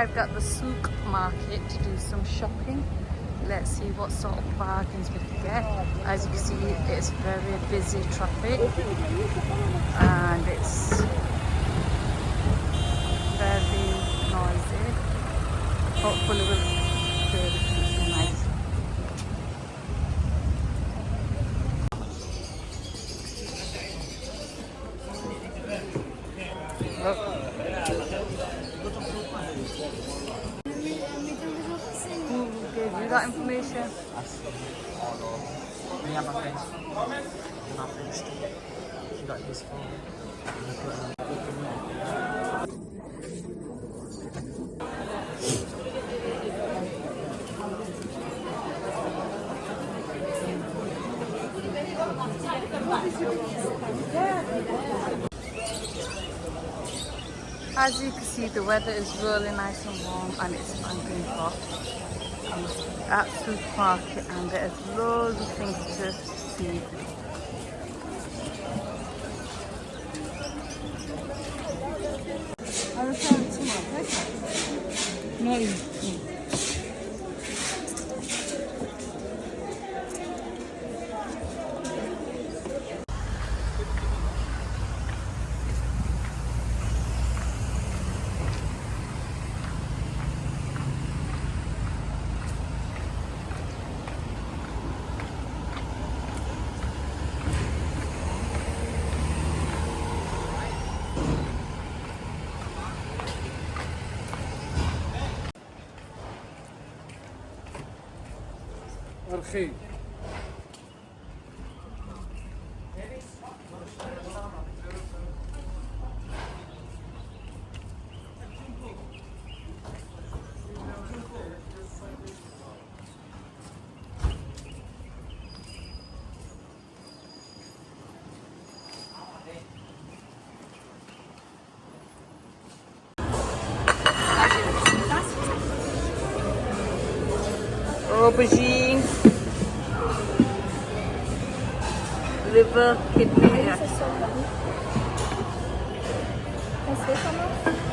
arrived at the Souk market to do some shopping. Let's see what sort of bargains we can get. As you can see, it's very busy traffic and it's very noisy. Hopefully we'll be able to do some nice. Who gave you that information? Me and my friends. My friends too. She got this phone. As you can see, the weather is really nice and warm and it's banging hot. I'm at Souk Market and there's loads of things to see. Not even. Archie. Aubergine, liver, kidney. Yeah. On se fait comment?